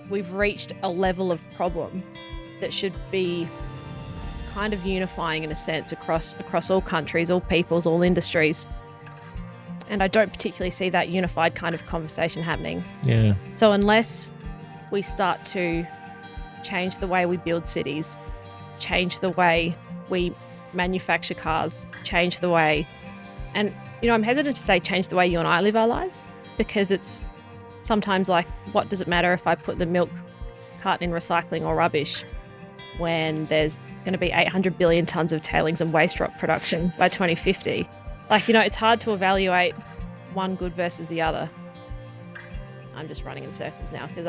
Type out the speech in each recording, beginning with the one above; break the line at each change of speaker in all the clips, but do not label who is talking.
we've reached a level of problem that should be kind of unifying in a sense across all countries, all peoples, all industries. And I don't particularly see that unified kind of conversation happening.
Yeah.
So unless we start to change the way we build cities, change the way we manufacture cars, change the way, and I'm hesitant to say change the way you and I live our lives, because it's sometimes like, what does it matter if I put the milk carton in recycling or rubbish when there's going to be 800 billion tonnes of tailings and waste rock production by 2050? Like, it's hard to evaluate one good versus the other. I'm just running in circles now because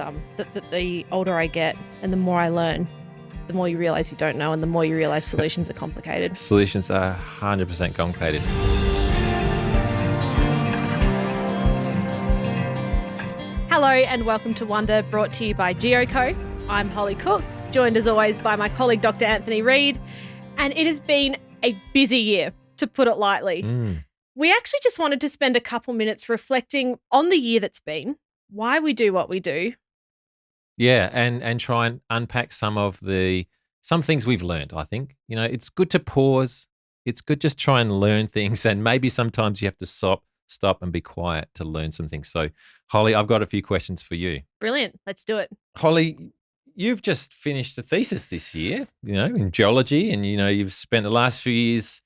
the older I get and the more I learn, the more you realise you don't know, and the more you realise solutions are complicated.
Solutions are 100% complicated.
Hello and welcome to Wonder, brought to you by Geo Co. I'm Holly Cooke, joined as always by my colleague Dr. Anthony Reid, and it has been a busy year, to put it lightly. We actually just wanted to spend a couple minutes reflecting on the year that's been, why we do what we do.
Yeah, and try and unpack some things we've learned, I think. It's good to pause. It's good just try and learn things, and maybe sometimes you have to stop and be quiet to learn some things. So, Holly, I've got a few questions for you.
Brilliant. Let's do it.
Holly, you've just finished a thesis this year, in geology, and, you've spent the last few years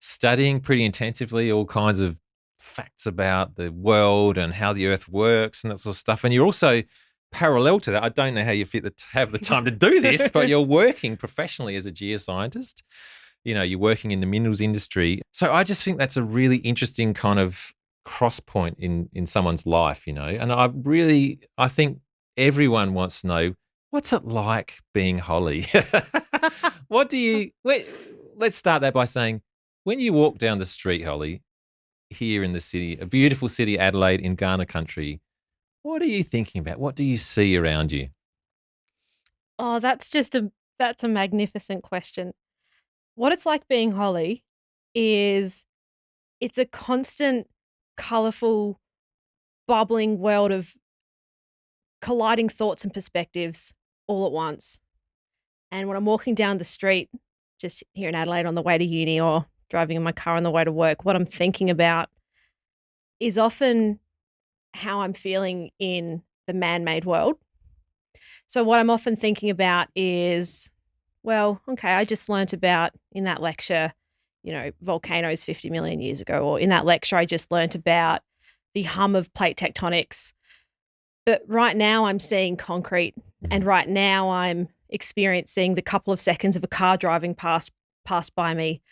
studying pretty intensively all kinds of facts about the world and how the earth works and that sort of stuff. And you're also, parallel to that, I don't know how you have the time to do this, but you're working professionally as a geoscientist. You're working in the minerals industry. So I just think that's a really interesting kind of cross point in someone's life, and I think everyone wants to know, what's it like being Holly? Let's start that by saying, when you walk down the street, Holly, here in the city, a beautiful city, Adelaide, in Kaurna country, what are you thinking about? What do you see around you?
Oh, that's a magnificent question. What it's like being Holly is it's a constant, colourful, bubbling world of colliding thoughts and perspectives all at once. And when I'm walking down the street, just here in Adelaide on the way to uni or driving in my car on the way to work, what I'm thinking about is often how I'm feeling in the man-made world. So what I'm often thinking about is, well, okay, I just learnt about in that lecture, volcanoes 50 million years ago, or in that lecture, I just learnt about the hum of plate tectonics. But right now I'm seeing concrete, and right now I'm experiencing the couple of seconds of a car driving past by me.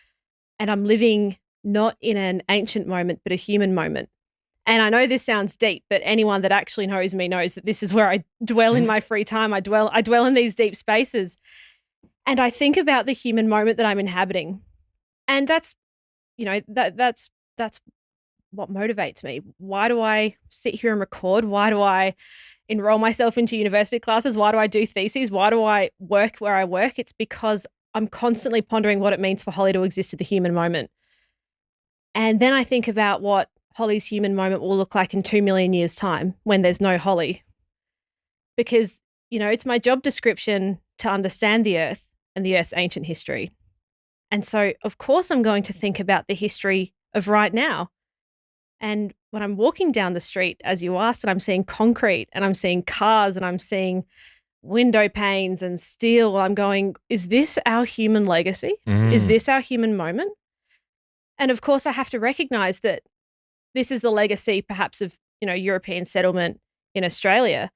And I'm living not in an ancient moment, but a human moment. And I know this sounds deep, but anyone that actually knows me knows that this is where I dwell in my free time. I dwell in these deep spaces. And I think about the human moment that I'm inhabiting. And that's what motivates me. Why do I sit here and record? Why do I enroll myself into university classes? Why do I do theses? Why do I work where I work? It's because I'm constantly pondering what it means for Holly to exist at the human moment. And then I think about what Holly's human moment will look like in 2 million years' time when there's no Holly. Because, it's my job description to understand the earth and the earth's ancient history. And so, of course, I'm going to think about the history of right now. And when I'm walking down the street, as you asked, and I'm seeing concrete and I'm seeing cars and I'm seeing window panes and steel, I'm going, is this our human legacy? Is this our human moment? And of course, I have to recognize that this is the legacy perhaps of, European settlement in Australia.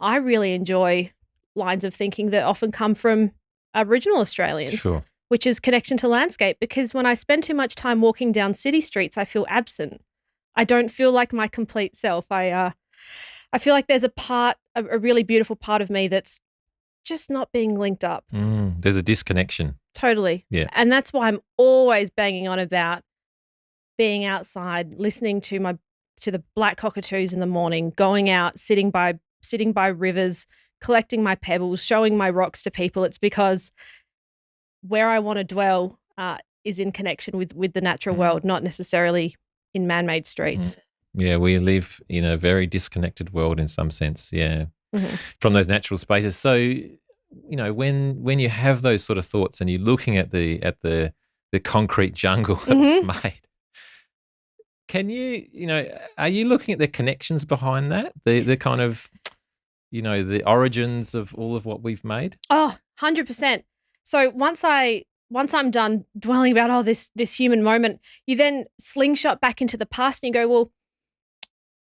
I really enjoy lines of thinking that often come from Aboriginal Australians,
sure,
which is connection to landscape. Because when I spend too much time walking down city streets, I feel absent. I don't feel like my complete self. I feel like there's a really beautiful part of me that's just not being linked up.
There's a disconnection.
Totally.
Yeah.
And that's why I'm always banging on about being outside, listening to the black cockatoos in the morning, going out, sitting by rivers, collecting my pebbles, showing my rocks to people. It's because where I want to dwell is in connection with the natural world, not necessarily in man-made streets.
Yeah, we live in a very disconnected world in some sense. Yeah. from those natural spaces. So, when you have those sort of thoughts and you're looking at the concrete jungle that we've made, can are you looking at the connections behind that? The kind of, the origins of all of what we've made?
Oh, 100%. So once I'm done dwelling about, this human moment, you then slingshot back into the past and you go, well,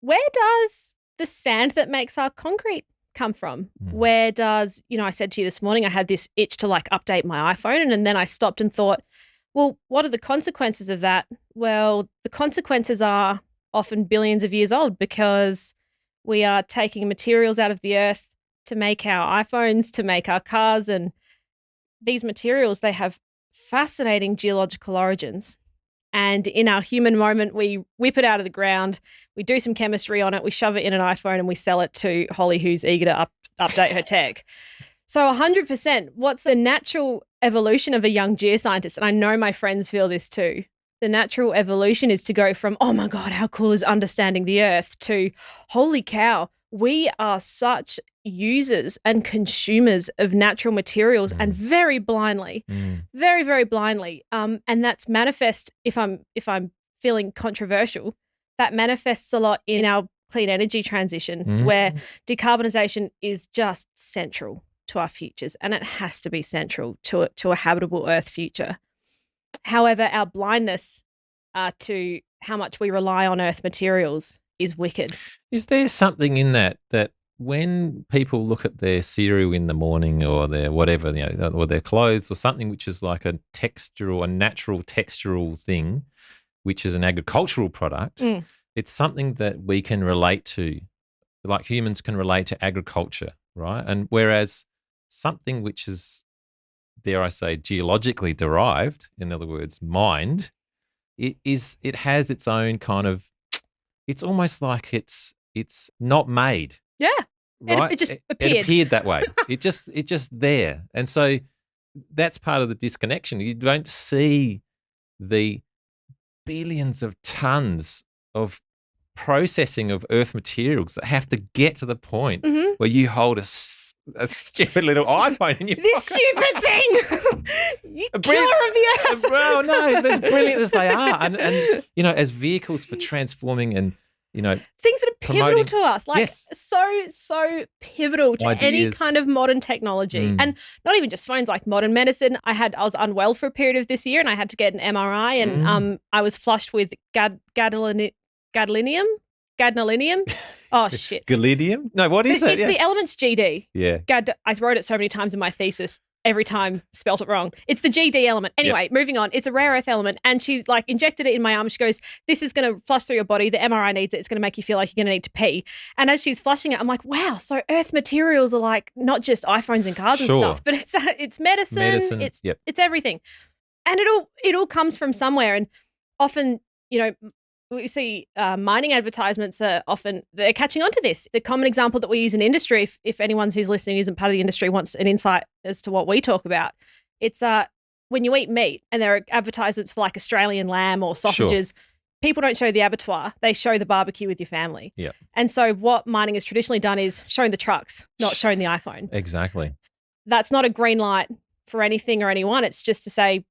where does the sand that makes our concrete come from? Where does, I said to you this morning, I had this itch to update my iPhone, and then I stopped and thought, well, what are the consequences of that? Well, the consequences are often billions of years old, because we are taking materials out of the earth to make our iPhones, to make our cars, and these materials, they have fascinating geological origins. And in our human moment, we whip it out of the ground, we do some chemistry on it, we shove it in an iPhone, and we sell it to Holly, who's eager to update her tech. So 100%, what's the natural evolution of a young geoscientist? And I know my friends feel this too. The natural evolution is to go from, oh my God, how cool is understanding the earth, to, holy cow, we are such users and consumers of natural materials, and very blindly, very, very blindly. And that's manifest, if I'm feeling controversial, that manifests a lot in our clean energy transition, where decarbonisation is just central to our futures, and it has to be central to a habitable Earth future. However, our blindness to how much we rely on Earth materials is wicked.
Is there something in that when people look at their cereal in the morning, or their whatever, or their clothes, or something which is like a natural textural thing, which is an agricultural product, it's something that we can relate to, like humans can relate to agriculture, right? And whereas something which is, dare I say, geologically derived, in other words, mined, it has its own kind of, it's almost like it's not made.
Yeah.
Right?
It just appeared.
It appeared that way. It just there. And so that's part of the disconnection. You don't see the billions of tons of processing of earth materials that have to get to the point where you hold a stupid little iPhone in your
this
pocket.
stupid thing. You killer of the earth.
Well, no, as brilliant as they are. And as vehicles for transforming and,
things that are pivotal to us,
yes.
so pivotal to any kind of modern technology. And not even just phones, like modern medicine. I was unwell for a period of this year, and I had to get an MRI, and I was flushed with gadolinium. Oh, shit.
Gallidium? No, what is it?
It's the elements GD.
Yeah.
I wrote it so many times in my thesis, every time spelt it wrong. It's the GD element. Anyway, moving on. It's a rare earth element, and she's injected it in my arm. She goes, this is going to flush through your body. The MRI needs it. It's going to make you feel like you're going to need to pee. And as she's flushing it, I'm like, wow, so earth materials are not just iPhones and cars and stuff, but it's medicine. It's everything. And it all comes from somewhere. And often, we see mining advertisements they're catching on to this. The common example that we use in industry, if anyone who's listening isn't part of the industry wants an insight as to what we talk about, it's when you eat meat and there are advertisements for Australian lamb or sausages, people don't show the abattoir, they show the barbecue with your family.
Yeah.
And so what mining has traditionally done is showing the trucks, not showing the iPhone.
Exactly. That's
not a green light for anything or anyone. It's just to say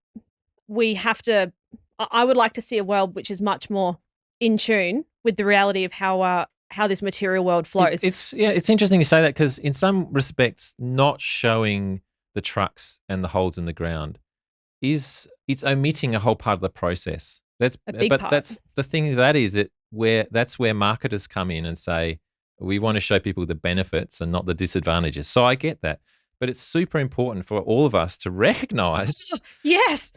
I would like to see a world which is much more in tune with the reality of how this material world flows.
It's interesting you say that, because in some respects, not showing the trucks and the holes in the ground it's omitting a whole part of the process. That's
a big part.
That's the thing. That's where marketers come in and say, we want to show people the benefits and not the disadvantages. So I get that, but it's super important for all of us to recognize.
Yes.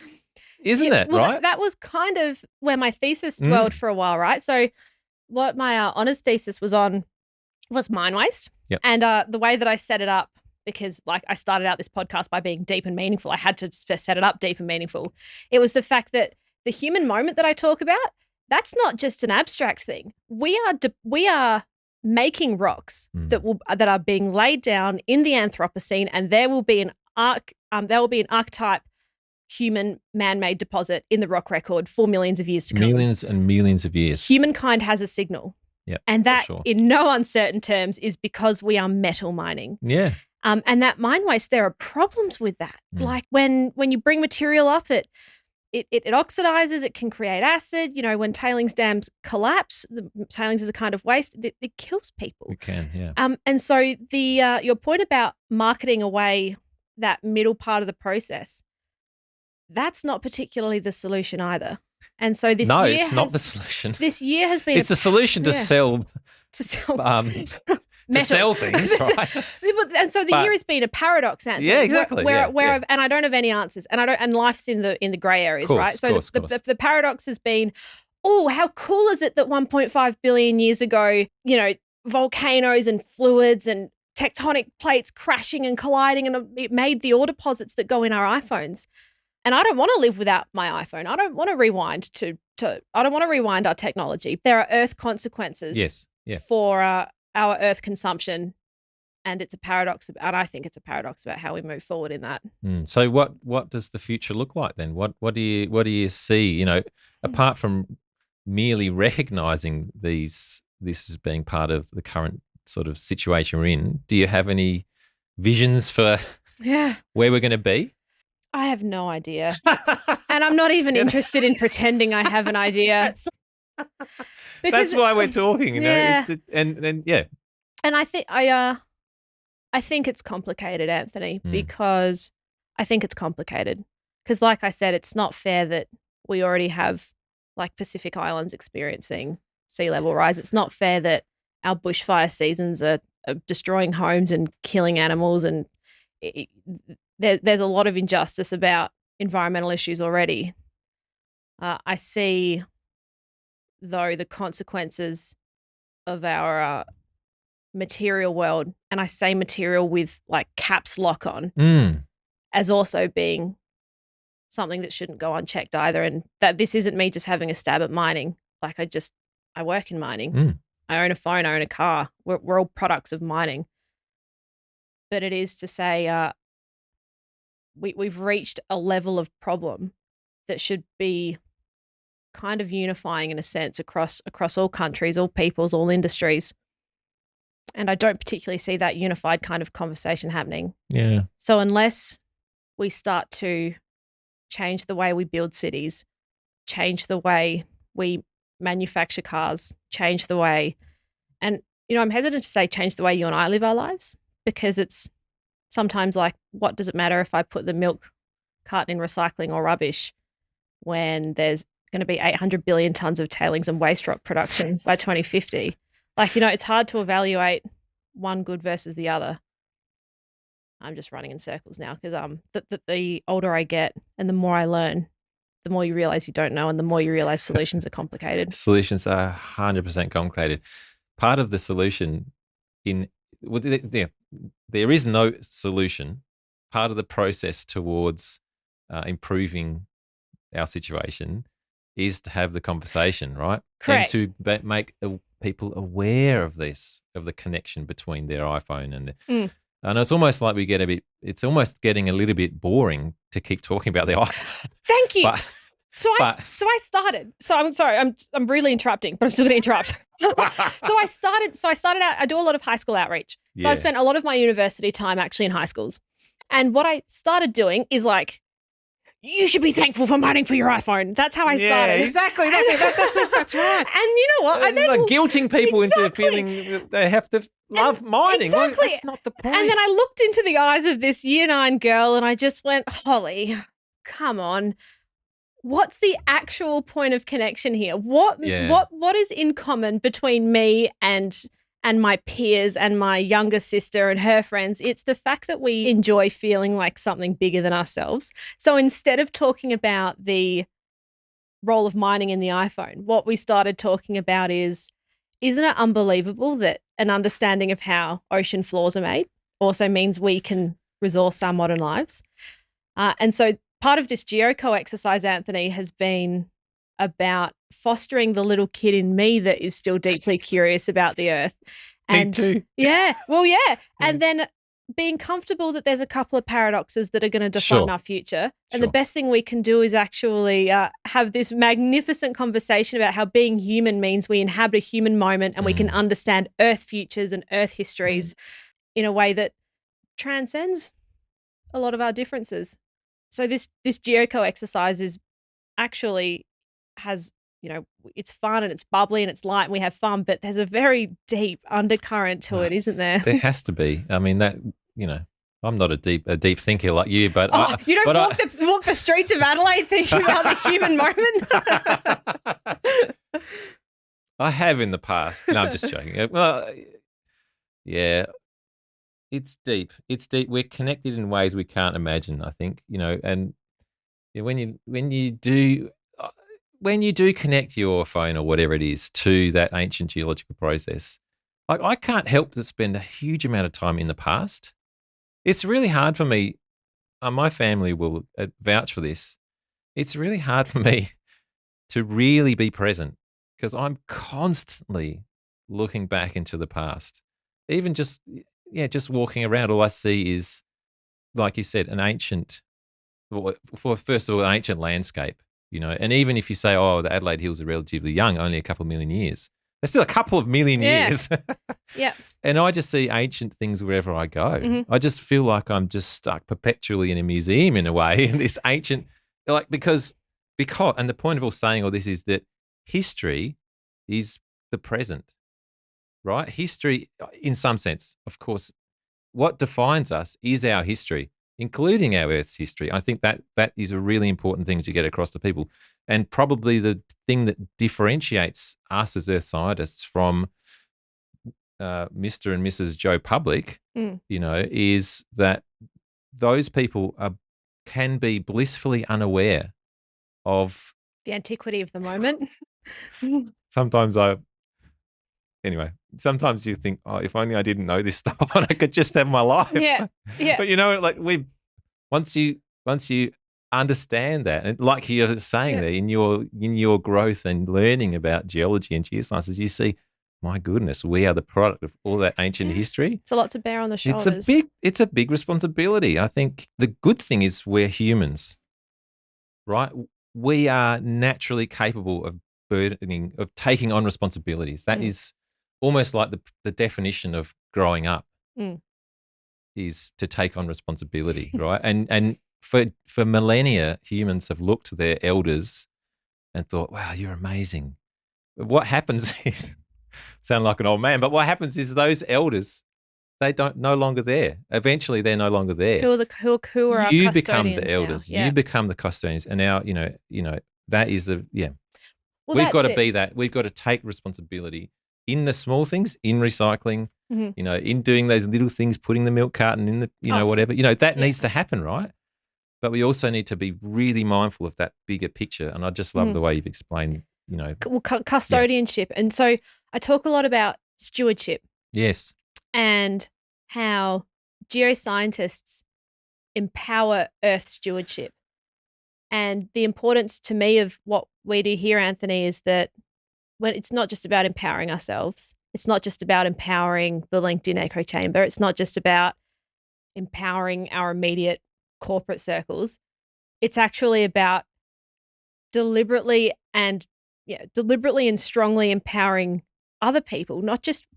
Isn't it, right?
That was kind of where my thesis dwelled for a while, right? So what my honours thesis was on was mine waste.
Yep.
And the way that I set it up, because I started out this podcast by being deep and meaningful, I had to set it up deep and meaningful. It was the fact that the human moment that I talk about, that's not just an abstract thing. We are making rocks that are being laid down in the Anthropocene, and there will be an archetype human man-made deposit in the rock record for millions of years to come.
Millions and millions of years.
Humankind has a signal.
Yeah.
And that,
sure.
in no uncertain terms, is because we are metal mining.
Yeah.
And that mine waste, there are problems with that.
Mm.
Like when you bring material up, it oxidizes, it can create acid. You know, when tailings dams collapse, the tailings is a kind of waste, it kills people.
It can, yeah.
And so the your point about marketing away that middle part of the process, that's not particularly the solution either. And so this year
it's not the solution.
This year has been
it's a solution to sell
to
sell things, right?
And so the year has been a paradox, Anthony.
Yeah, exactly.
Where and I don't have any answers, and life's in the grey areas, right? So the paradox has been, oh, how cool is it that 1.5 billion years ago, you know, volcanoes and fluids and tectonic plates crashing and colliding, and it made the ore deposits that go in our iPhones. And I don't want to live without my iPhone. I don't want to rewind I don't want to rewind our technology. There are earth consequences for our earth consumption, and it's a paradox. And I think it's a paradox about how we move forward in that.
So what does the future look like then? What do you see? You know, apart from merely recognizing this as being part of the current sort of situation we're in, do you have any visions for where we're going to be?
I have no idea. And I'm not even interested in pretending I have an idea.
That's why we're talking, you know. And
I think it's complicated, Anthony, because I think it's complicated. Because like I said, it's not fair that we already have like Pacific Islands experiencing sea level rise. It's not fair that our bushfire seasons are destroying homes and killing animals, and there's a lot of injustice about environmental issues already. I see, though, the consequences of our material world, and I say material with like caps lock on, as also being something that shouldn't go unchecked either. And that this isn't me just having a stab at mining. Like I work in mining. I own a phone, I own a car. We're all products of mining. But it is to say we've reached a level of problem that should be kind of unifying in a sense across all countries, all peoples, all industries. And I don't particularly see that unified kind of conversation happening.
Yeah.
So unless we start to change the way we build cities, change the way we manufacture cars, change the way, and, you know, I'm hesitant to say change the way you and I live our lives, because it's sometimes like, what does it matter if I put the milk carton in recycling or rubbish when there's going to be 800 billion tons of tailings and waste rock production by 2050? Like, you know, it's hard to evaluate one good versus the other. I'm just running in circles now because the older I get and the more I learn, the more you realize you don't know, and the more you realize solutions are complicated.
Solutions are 100% complicated. Part of the solution there is no solution. Part of the process towards improving our situation is to have the conversation, right?
Correct.
And to make people aware of this, of the connection between their iPhone and and it's almost like it's almost getting a little bit boring to keep talking about the iPhone.
Thank you. I started. So I'm sorry, I'm really interrupting, but I'm still going to interrupt. So I started out, I do a lot of high school outreach. So I spent a lot of my university time actually in high schools. And what I started doing is like, you should be thankful for mining for your iPhone. That's how I started.
Yeah, exactly. That's right.
And you know what?
It's like guilting people into feeling that they have to love mining.
Exactly.
Well, that's not the point.
And then I looked into the eyes of this Year 9 girl and I just went, Holly, come on. What's the actual point of connection here? What is in common between me and my peers and my younger sister and her friends? It's the fact that we enjoy feeling like something bigger than ourselves. So instead of talking about the role of mining in the iPhone, what we started talking about is, isn't it unbelievable that an understanding of how ocean floors are made also means we can resource our modern lives? And so part of this Geo Co exercise, Anthony, has been about fostering the little kid in me that is still deeply curious about the earth. And
me too.
Yeah. Well, yeah. And then being comfortable that there's a couple of paradoxes that are going to define
Sure.
our future. And the
Sure.
best thing we can do is actually have this magnificent conversation about how being human means we inhabit a human moment and we can understand Earth futures and Earth histories in a way that transcends a lot of our differences. So this Geo Co exercise is actually has, it's fun and it's bubbly and it's light and we have fun, but there's a very deep undercurrent to it, isn't there?
There has to be. I mean, that, I'm not a deep thinker like you, but
you don't walk the streets of Adelaide thinking about the human moment.
I have in the past. No, I'm just joking. Well, yeah, it's deep. It's deep. We're connected in ways we can't imagine, I think, and when you do connect your phone or whatever it is to that ancient geological process, like I can't help but spend a huge amount of time in the past. It's really hard for me. My family will vouch for this. It's really hard for me to really be present because I'm constantly looking back into the past. Even just walking around, all I see is, like you said, an ancient, first of all, an ancient landscape, and even if you say, oh, the Adelaide Hills are relatively young, only a couple of million years, they're still a couple of million years.
Yeah.
And I just see ancient things wherever I go. I just feel like I'm just stuck perpetually in a museum in a way, in this ancient, because, and the point of all saying all this is that history is the present, right? History, in some sense, of course, what defines us is our history, including our Earth's history. I think that is a really important thing to get across to people. And probably the thing that differentiates us as Earth scientists from Mr. and Mrs. Joe Public, is that those people can be blissfully unaware of
the antiquity of the moment.
Sometimes you think, oh, if only I didn't know this stuff and I could just have my life.
Yeah.
But once you understand that, and like you're saying there, in your growth and learning about geology and geosciences, you see, my goodness, we are the product of all that ancient history.
It's a lot to bear on the shoulders.
It's a big responsibility. I think the good thing is we're humans, right? We are naturally capable of taking on responsibilities. That is almost like the definition of growing up is to take on responsibility, right? And for millennia, humans have looked to their elders and thought, wow, you're amazing. What happens is, sound like an old man, but what happens is those elders, they no longer there. Eventually, they're no longer there.
Who are our
you
custodians
become the elders.
Now? Yeah.
You become the custodians, and now that is Well, we've got to be that. We've got to take responsibility in the small things, in recycling, in doing those little things, putting the milk carton in the, whatever. That needs to happen, right? But we also need to be really mindful of that bigger picture. And I just love the way you've explained,
custodianship. And so I talk a lot about stewardship.
Yes.
And how geoscientists empower Earth stewardship. And the importance to me of what we do here, Anthony, is that when it's not just about empowering ourselves, it's not just about empowering the LinkedIn echo chamber, it's not just about empowering our immediate corporate circles. It's actually about deliberately and strongly empowering other people, not just,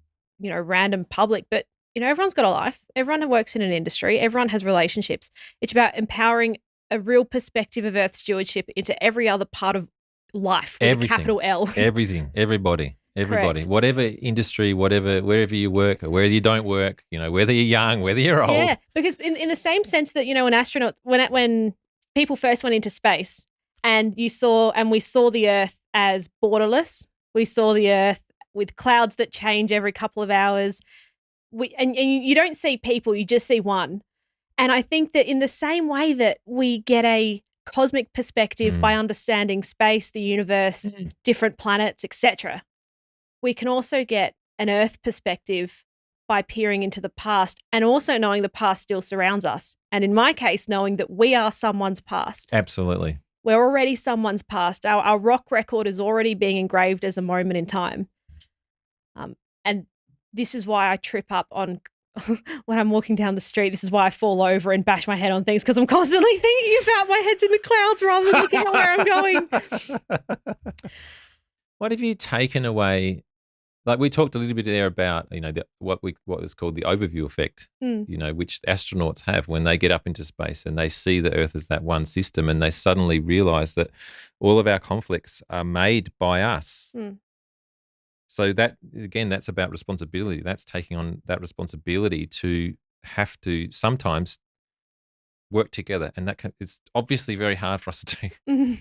random public, but, everyone's got a life. Everyone works in an industry. Everyone has relationships. It's about empowering a real perspective of Earth stewardship into every other part of life with a capital L.
Everything, everybody,
Correct.
whatever industry, wherever you work or whether you don't work, whether you're young, whether you're old.
Yeah, because in the same sense that, an astronaut, when people first went into space and we saw the Earth as borderless, we saw the Earth with clouds that change every couple of hours. And you don't see people, you just see one. And I think that in the same way that we get a cosmic perspective by understanding space, the universe, different planets, etc., we can also get an Earth perspective by peering into the past and also knowing the past still surrounds us. And in my case, knowing that we are someone's past.
Absolutely.
We're already someone's past. Our rock record is already being engraved as a moment in time. And this is why I trip up on when I'm walking down the street, this is why I fall over and bash my head on things, because I'm constantly thinking about my head's in the clouds rather than looking at where I'm going.
What have you taken away? Like we talked a little bit there about, what is called the overview effect, which astronauts have when they get up into space and they see the Earth as that one system, and they suddenly realize that all of our conflicts are made by us. So that, again, that's about responsibility. That's taking on that responsibility to have to sometimes work together, and it's obviously very hard for us to do.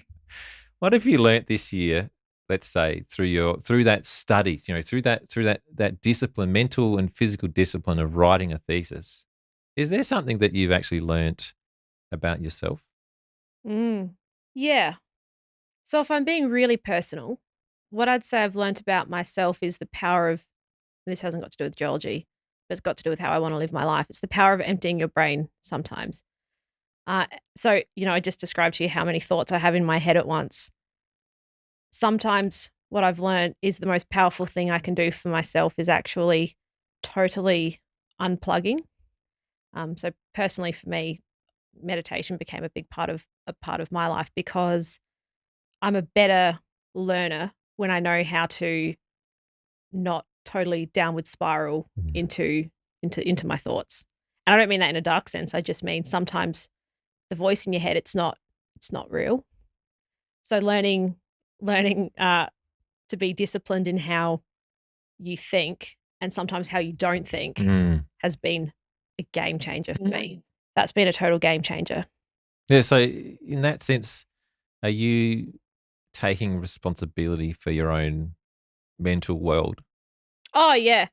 What have you learnt this year? Let's say through that study, through that discipline, mental and physical discipline of writing a thesis. Is there something that you've actually learnt about yourself?
Yeah. So if I'm being really personal, what I'd say I've learnt about myself is the power of, and this hasn't got to do with geology, but it's got to do with how I want to live my life. It's the power of emptying your brain sometimes. So, I just described to you how many thoughts I have in my head at once. Sometimes what I've learned is the most powerful thing I can do for myself is actually totally unplugging. So personally for me, meditation became a big part of my life, because I'm a better learner when I know how to not totally downward spiral into my thoughts. And I don't mean that in a dark sense. I just mean sometimes the voice in your head, it's not real. So learning to be disciplined in how you think, and sometimes how you don't think, has been a game changer for me. That's been a total game changer.
Yeah. So in that sense, are you taking responsibility for your own mental world?
Oh yeah.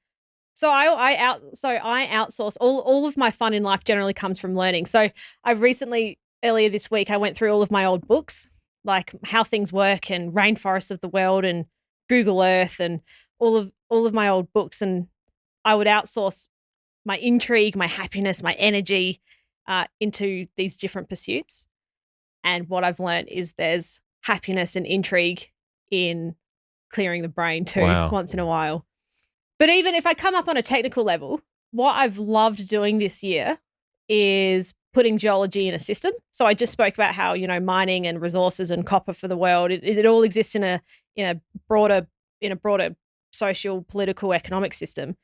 So I outsource all of my fun in life. Generally comes from learning. So earlier this week, I went through all of my old books, like How Things Work and Rainforests of the World and Google Earth and all of my old books, and I would outsource my intrigue, my happiness, my energy into these different pursuits. And what I've learned is there's happiness and intrigue in clearing the brain too, once in a while. But even if I come up on a technical level, what I've loved doing this year is putting geology in a system. So I just spoke about how, mining and resources and copper for the world, it all exists in a broader social, political, economic system.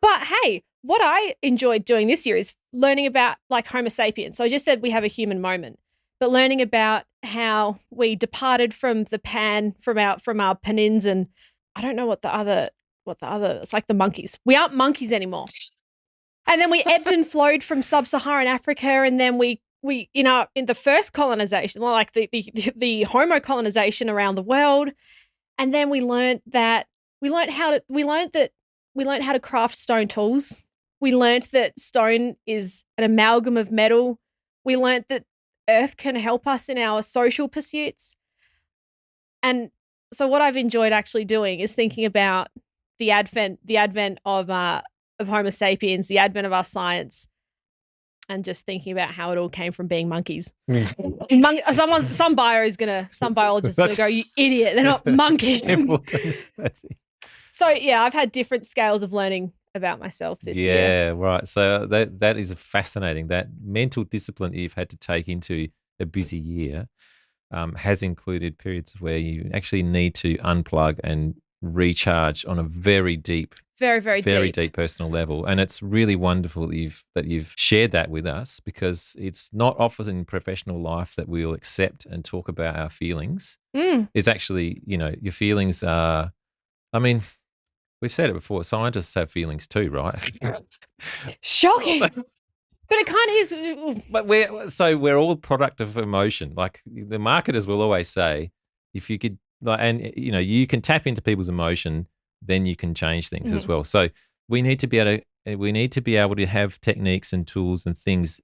But hey, what I enjoyed doing this year is learning about like Homo sapiens. So I just said we have a human moment, but learning about how we departed from the pan, from our penins, and I don't know what the other, it's like the monkeys. We aren't monkeys anymore. And then we ebbed and flowed from sub-Saharan Africa, and then we in the first colonization, like the Homo colonization around the world, and then we learned how to craft stone tools. We learned that stone is an amalgam of metal. We learned that earth can help us in our social pursuits. And so what I've enjoyed actually doing is thinking about the advent of Homo sapiens, the advent of our science, and just thinking about how it all came from being monkeys. Some biologist is gonna go, "You idiot! They're not monkeys." So yeah, I've had different scales of learning about myself this year.
Yeah, right. So that is fascinating. That mental discipline you've had to take into a busy year has included periods where you actually need to unplug and recharge on a very deep, very deep personal level. And it's really wonderful that you've shared that with us, because it's not often in professional life that we'll accept and talk about our feelings. It's actually, your feelings are, I mean, we've said it before, scientists have feelings too, right?
Shocking. But it kind of is.
But we're all product of emotion. Like the marketers will always say, if you could, you can tap into people's emotion, then you can change things as well. So we need to be able to have techniques and tools and things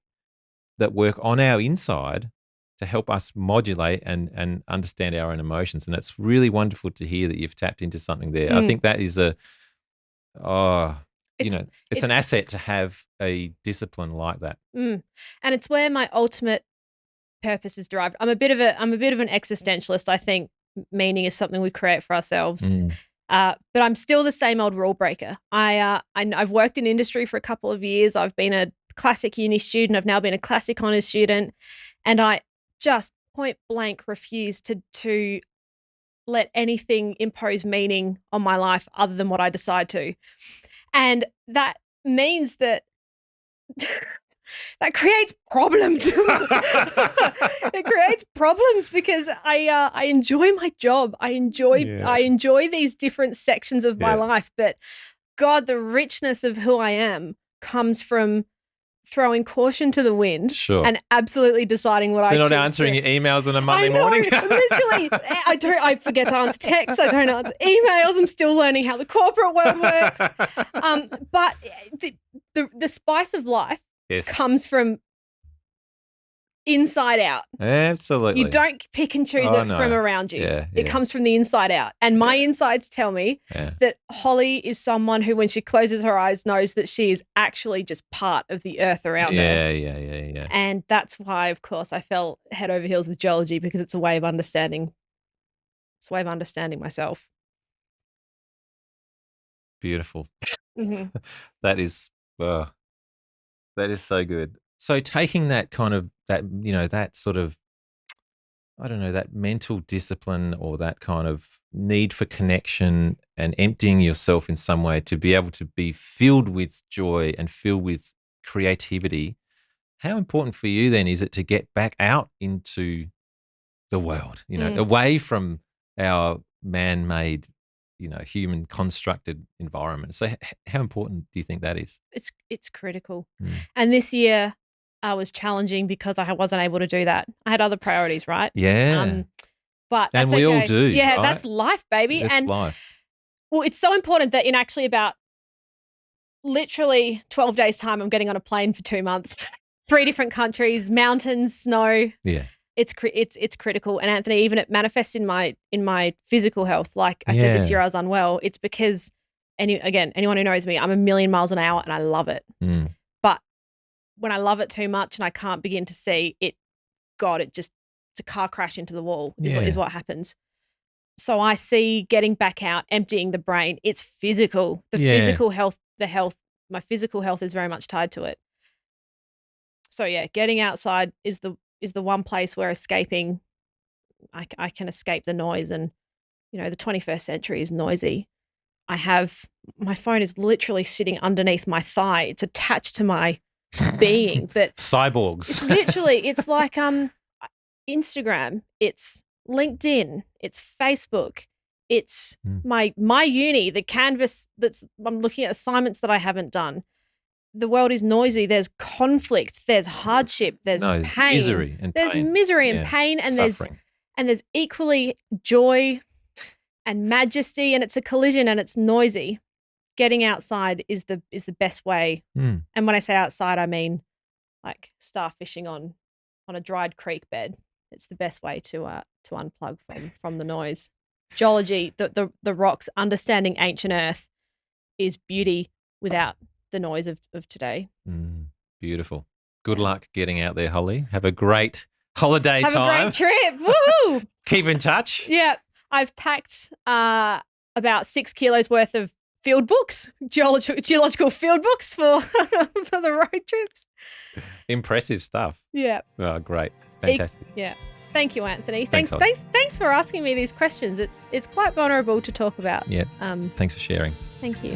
that work on our inside to help us modulate and understand our own emotions. And it's really wonderful to hear that you've tapped into something there. I think that is it's an asset to have a discipline like that.
And it's where my ultimate purpose is derived. I'm a bit of an existentialist. I think meaning is something we create for ourselves. But I'm still the same old rule breaker. I've worked in industry for a couple of years. I've been a classic uni student. I've now been a classic honours student, and I just point blank refuse to let anything impose meaning on my life other than what I decide to. And that means that that creates problems. It creates problems because I enjoy my job. I enjoy these different sections of my life. But God, the richness of who I am comes from throwing caution to the wind and absolutely deciding what I choose.
So you're not answering your emails on a Monday morning?
Literally, I forget to answer texts. I don't answer emails. I'm still learning how the corporate world works. But the spice of life comes from inside out.
Absolutely.
You don't pick and choose it from around you. It comes from the inside out. And my insides tell me that Holly is someone who, when she closes her eyes, knows that she is actually just part of the earth around her.
Yeah.
And that's why, of course, I fell head over heels with geology, because it's a way of understanding. It's a way of understanding myself.
Beautiful.
Mm-hmm.
That is so good. So taking that kind of that sort of, I don't know, that mental discipline or that kind of need for connection and emptying yourself in some way to be able to be filled with joy and filled with creativity, how important for you then is it to get back out into the world, away from our man-made, human constructed environment? So how important do you think that is?
It's critical. And this year was challenging because I wasn't able to do that. I had other priorities, right?
Yeah.
But
and we all do.
Yeah,
right?
that's life, baby.
It's life.
Well, it's so important that in actually about literally 12 days' time, I'm getting on a plane for 2 months, 3 different countries, mountains, snow.
Yeah.
It's critical. And Anthony, even it manifests in my physical health. Like I said, this year I was unwell. It's because, anyone who knows me, I'm a million miles an hour and I love it. But when I love it too much and I can't begin to see it, it's a car crash into the wall is what happens. So I see getting back out, emptying the brain. It's physical. Physical health, my physical health is very much tied to it. So getting outside is the one place where escaping, I can escape the noise. And, the 21st century is noisy. My phone is literally sitting underneath my thigh. It's attached to my being. But
cyborgs.
It's like Instagram, it's LinkedIn, it's Facebook, it's my uni, the canvas I'm looking at assignments that I haven't done. The world is noisy. There's conflict. There's hardship. There's pain.
Misery and
there's
pain.
Misery and pain, and
suffering.
there's equally joy and majesty, and it's a collision, and it's noisy. Getting outside is the best way. And when I say outside, I mean like starfishing on a dried creek bed. It's the best way to unplug from the noise. Geology, the rocks, understanding ancient earth is beauty without the noise of today.
Beautiful. Good luck getting out there, Holly. Have a great holiday time.
Have a great trip. Woo!
Keep in touch.
Yeah. I've packed about 6 kilos worth of field books, geological field books for the road trips.
Impressive stuff.
Yeah.
Oh, great. Fantastic.
Yeah. Thank you, Anthony.
Thanks
Thanks for asking me these questions. It's quite vulnerable to talk about.
Yeah. Thanks for sharing.
Thank you.